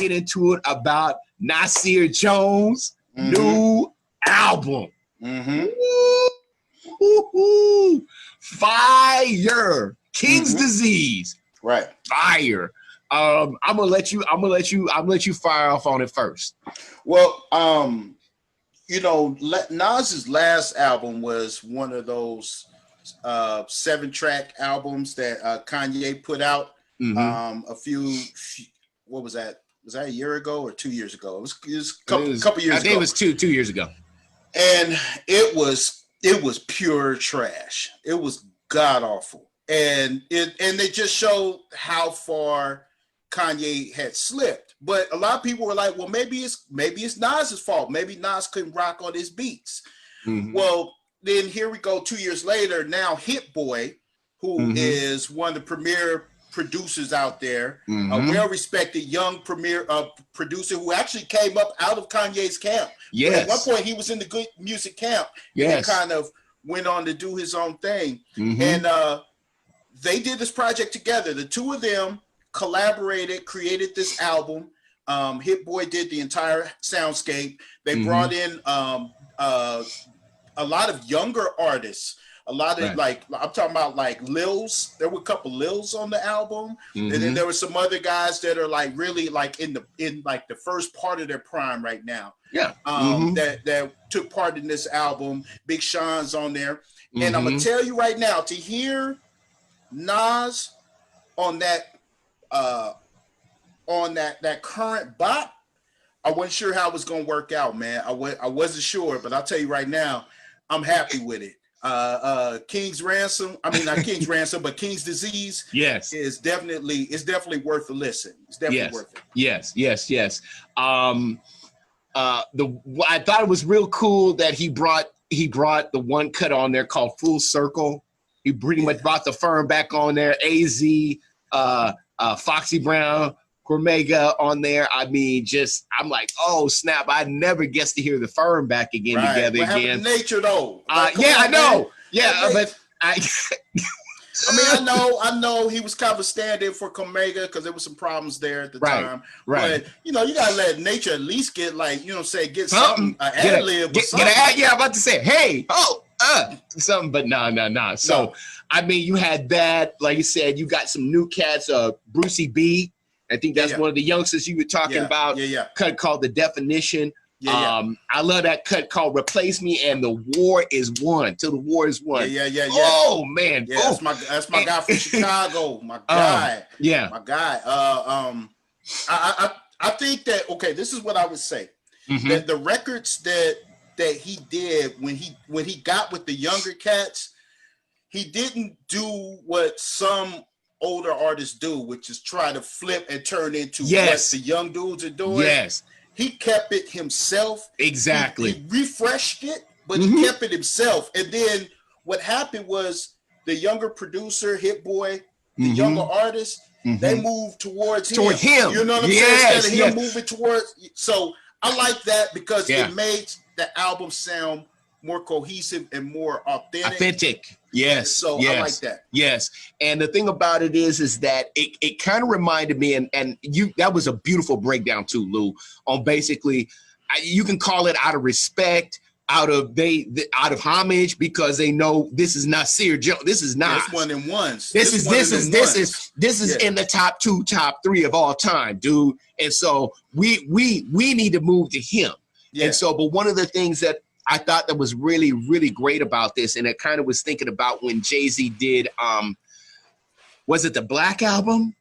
get into it about Nasir Jones' new album. Woo-hoo. Fire. King's Disease. Right. Fire. I'm gonna let you fire off on it first. Well, you know, Nas's last album was one of those 7-track albums that Kanye put out a few, what was that? Was that a year ago or 2 years ago? It was a couple years ago. I think it was two years ago. And it was pure trash. It was god awful. And they just showed how far Kanye had slipped. But a lot of people were like, well, maybe it's Nas's fault. Maybe Nas couldn't rock on his beats. Well, then here we go 2 years later. Now Hit Boy, who is one of the premier producers out there, a well-respected young premier producer who actually came up out of Kanye's camp. Yes. At one point, he was in the good music camp. Yes. And kind of went on to do his own thing. And they did this project together. The two of them collaborated, created this album. Hit Boy did the entire soundscape. They brought in a lot of younger artists. A lot of like, I'm talking about like Lils. There were a couple Lils on the album, and then there were some other guys that are like really like in like the first part of their prime right now. Yeah. That took part in this album. Big Sean's on there, and I'm gonna tell you right now, to hear Nas on that current bop, I wasn't sure how it was gonna work out, man. I wasn't sure, but I'll tell you right now, I'm happy with it. King's Ransom, I mean not King's Ransom, but King's Disease, yes, is definitely worth a listen. It's definitely worth it. Yes. I thought it was real cool that he brought the one cut on there called Full Circle. He pretty much brought the firm back on there. AZ, Foxy Brown, Cormega on there. I mean, I'm like, oh snap! I never guessed to hear the firm back again together what again. Nature though, like, I know. Man. Yeah, but I mean, I know he was kind of a stand-in for Cormega because there was some problems there at the time. Right. But you know, you gotta let Nature at least get like, you know, get something, ad lib or something. I'm about to say, hey, something, but no. So I mean, you had that, like you said, you got some new cats, Brucey B. I think that's one of the youngsters you were talking about. Cut called The Definition. I love that cut called Replace Me and The War Is Won. Till the War Is Won. Oh man. Yeah, that's my guy from Chicago. My guy. My guy. I think that this is what I would say. That the records that he did when he got with the younger cats, he didn't do what some older artists do, which is try to flip and turn into what the young dudes are doing. Yes. He kept it himself. Exactly. He refreshed it, but he kept it himself. And then what happened was the younger producer, Hit Boy, the younger artist, they moved towards him. You know what I'm saying? Instead of him moving towards. So I like that because it made the album sound more cohesive and more authentic. Yes. So I like that. Yes. And the thing about it is that it kind of reminded me, and that was a beautiful breakdown too, Lou, on basically, you can call it out of respect, out of homage, because they know this is Nasir Jones. This is not one and ones. This is in the top 2, top 3 of all time, dude. And so we need to move to him. Yeah. And so, but one of the things that I thought that was really, really great about this, and it kind of was thinking about when Jay-Z did, was it the Black Album?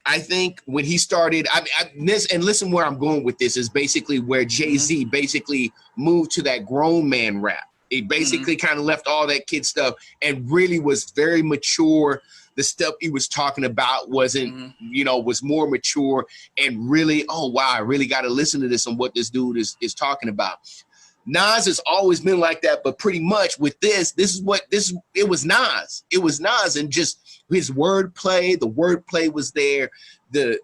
I think when he started, listen where I'm going with this is basically where Jay-Z basically moved to that grown man rap. He basically kind of left all that kid stuff and really was very mature. The stuff he was talking about wasn't, was more mature and really, oh wow, I really got to listen to this and what this dude is talking about. Nas has always been like that, but pretty much with it was Nas. It was Nas, and just his wordplay, the wordplay was there, the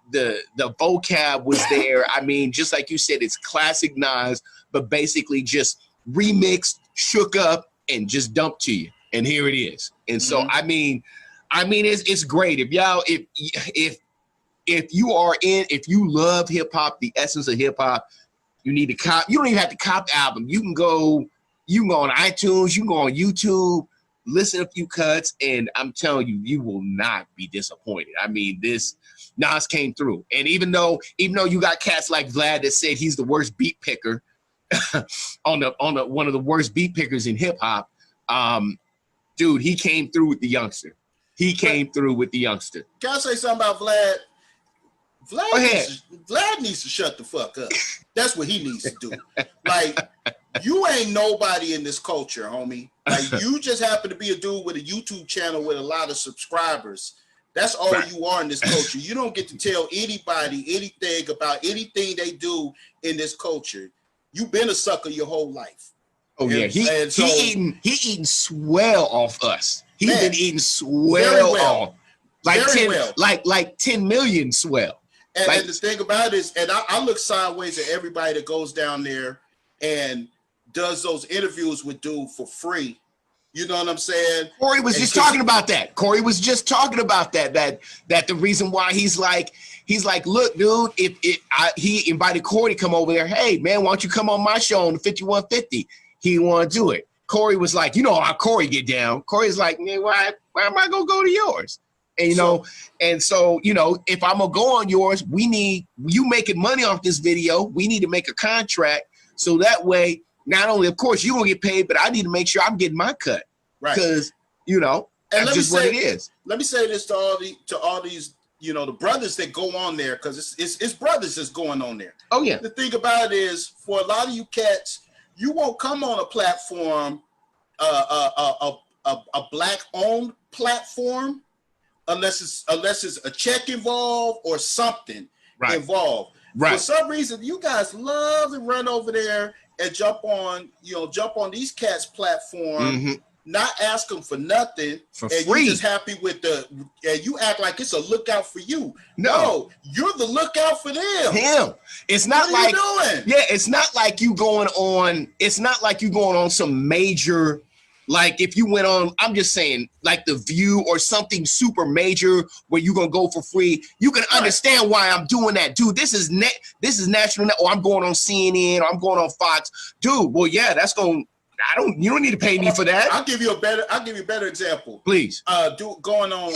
vocab was there. I mean, just like you said, it's classic Nas, but basically just remixed, shook up, and just dumped to you. And here it is. And so I mean, it's great. If if you love hip hop, the essence of hip hop, you need to cop. You don't even have to cop the album. You can go on iTunes, you can go on YouTube, listen to a few cuts, and I'm telling you, you will not be disappointed. I mean, this Nas came through. And even though you got cats like Vlad that said he's the worst beat picker on one of the worst beat pickers in hip hop, dude, he came through with the youngster. Can I say something about Vlad? Vlad needs to shut the fuck up. That's what he needs to do. Like, you ain't nobody in this culture, homie. Like, you just happen to be a dude with a YouTube channel with a lot of subscribers. That's all you are in this culture. You don't get to tell anybody anything about anything they do in this culture. You've been a sucker your whole life. Oh, yeah. He eating swell off us. He's been eating swell off. Like 10 million swell. And the thing about it is, and I look sideways at everybody that goes down there and does those interviews with dude for free. You know what I'm saying? Corey was just talking about that. That the reason why he's like, look, dude, he invited Corey to come over there. Hey, man, why don't you come on my show on the 5150? He didn't want to do it. Corey was like, you know how Corey get down. Corey's like, man, why am I gonna go to yours? And so if I'm gonna go on yours, you making money off this video. We need to make a contract so that way, not only of course you're gonna get paid, but I need to make sure I'm getting my cut. Right. Because that's just what it is. Let me say this to all these, the brothers that go on there, because it's brothers that's going on there. Oh yeah. The thing about it is, for a lot of you cats, you won't come on a platform, a black-owned platform, unless it's a check involved or something involved. Right. For some reason, you guys love to run over there and jump on these cats' platform, not ask them for nothing, for and free. You just happy with and you act like it's a lookout for you. No, you're the lookout for them. It's not like doing? Yeah, it's not like you going on. It's not like you going on some major. Like if you went on, I'm just saying, like The View or something super major where you're gonna go for free, you can understand why I'm doing that, dude. This is national. Or I'm going on CNN, or I'm going on Fox, dude. Well, yeah, that's going. You don't need to pay me for that. I'll give you a better example, please. Going on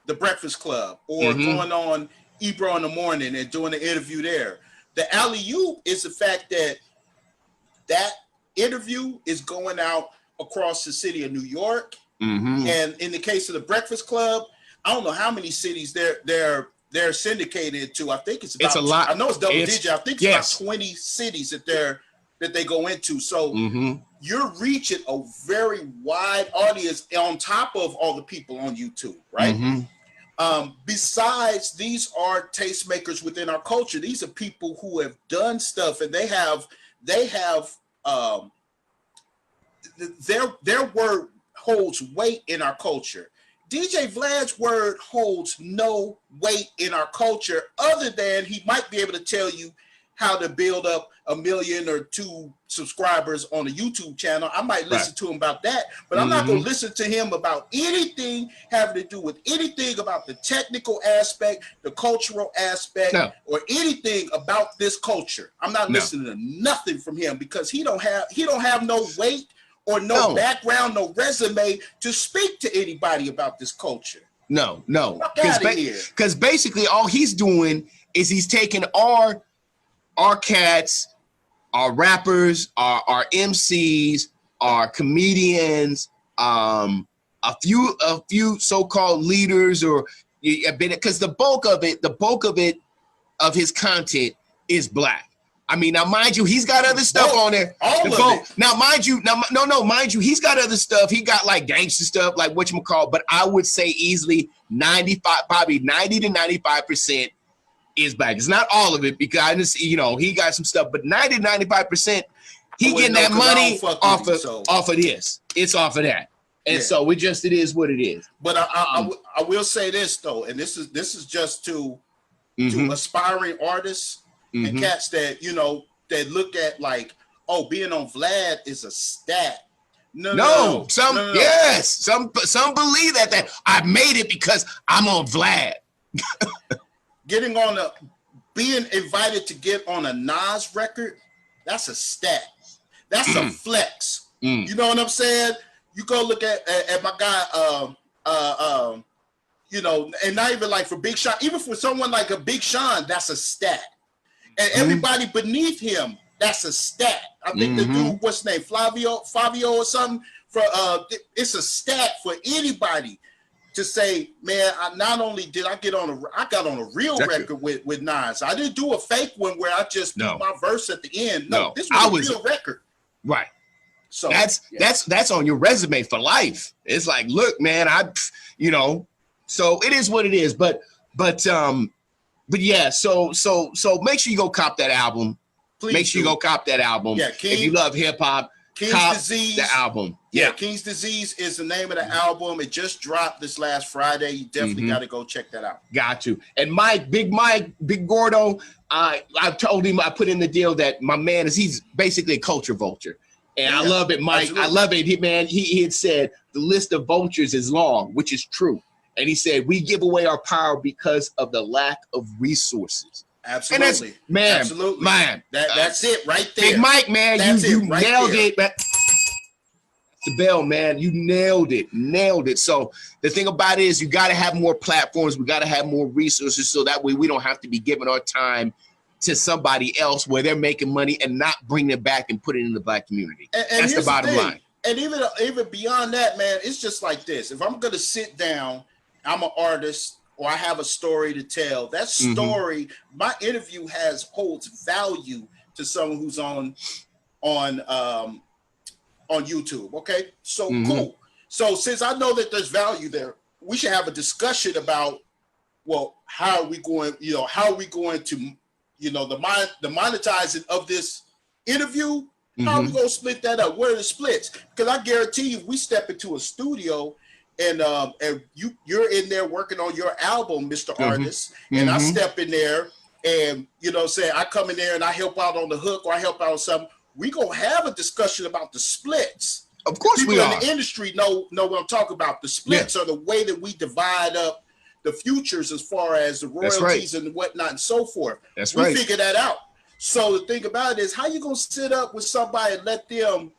The Breakfast Club, or going on Ebro in the Morning and doing an interview there. The alley-oop is the fact that interview is going out across the city of New York, and in the case of The Breakfast Club, I don't know how many cities they're syndicated to. I think it's a lot. I know it's double digit. I think it's about 20 cities that they go into. So you're reaching a very wide audience on top of all the people on YouTube, right? Besides, these are tastemakers within our culture. These are people who have done stuff, and they have their word holds weight in our culture. DJ Vlad's word holds no weight in our culture, other than he might be able to tell you how to build up 1 million or 2 subscribers on a YouTube channel. I might listen to him about that, but I'm not going to listen to him about anything having to do with anything about the technical aspect, the cultural aspect, or anything about this culture. I'm not listening to nothing from him, because he don't have no weight or no background, no resume to speak to anybody about this culture. No. Because basically all he's doing is he's taking our cats, our rappers, our MCs, our comedians, a few so-called leaders, or because the bulk of his content is black. I mean, now mind you, he's got other stuff on there. Now, mind you, he's got other stuff. He got like gangster stuff, like whatchamacallit, but I would say easily 90 to 95% is black. It's not all of it, because I just, he got some stuff, but 90 to 95%, he getting that money off of this. It's off of that. And so it is what it is. But I will say this though, and this is just to aspiring artists and cats that, that look at like, oh, being on Vlad is a stat. No. Yes, some believe that I made it because I'm on Vlad. Being invited to get on a Nas record, that's a stat. That's a flex. You know what I'm saying? You go look at my guy, you know, and not even like for Big Sean, even for someone like a Big Sean, that's a stat. And everybody beneath him, that's a stat. I think the dude, what's his name, Fabio or something. It's a stat for anybody to say, man, not only did I got on a real record with Nas. I didn't do a fake one where I just do my verse at the end. No, this was a real record. Right. So that's on your resume for life. It's like, look, man, you know, so it is what it is. But yeah, so make sure you go cop that album. Please make sure you go cop that album. Yeah, if you love hip hop, cop Disease, the album. Yeah, King's Disease is the name of the album. It just dropped this last Friday. You definitely got to go check that out. Got to. And Big Gordo, I told him, I put in the deal that my man he's basically a culture vulture. And I love it, Mike. Absolutely. I love it. He had said the list of vultures is long, which is true. And he said, we give away our power because of the lack of resources. Absolutely. Absolutely. Man. That's it right there. Big Mike, man, you right nailed it, man. The bell, man, you nailed it. So the thing about it is you got to have more platforms. We got to have more resources so that way we don't have to be giving our time to somebody else where they're making money and not bringing it back and putting it in the Black community. And that's the bottom line. And even beyond that, man, it's just like this. If I'm going to sit down, I'm an artist, or I have a story to tell, that story, my interview holds value to someone who's on YouTube. Okay, so cool. So since I know that there's value there, we should have a discussion about, well, how are we going to, the monetizing of this interview? How are we going to split that up? Where are the splits? Because I guarantee you, we step into a studio and you're in there working on your album, Mr. Artist, and I step in there and, say I come in there and I help out on the hook or I help out on something. We gonna have a discussion about the splits. Of course, people we are. in the industry know what I'm talking about. The splits are the way that we divide up the futures as far as the royalties and whatnot and so forth. We figure that out. So the thing about it is, how you gonna sit up with somebody and let them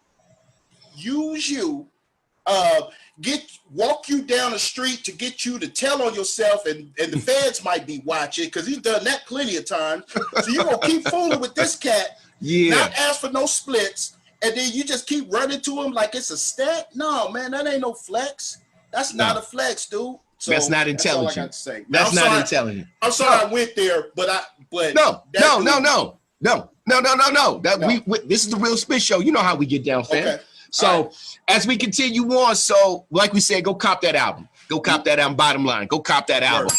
use you, walk you down the street to get you to tell on yourself, and the feds might be watching because he's done that plenty of times. So you're gonna keep fooling with this cat. Not ask for no splits, and then you just keep running to him like it's a stat. No, man, that ain't no flex. That's not a flex, dude. So that's not intelligent. That's all I got to say. That's not intelligent. I'm sorry I went there, but no. This is the Real Spit Show. You know how we get down, fam. Okay. So as we continue on, so like we said, go cop that album. Go cop that album. Bottom line, go cop that album.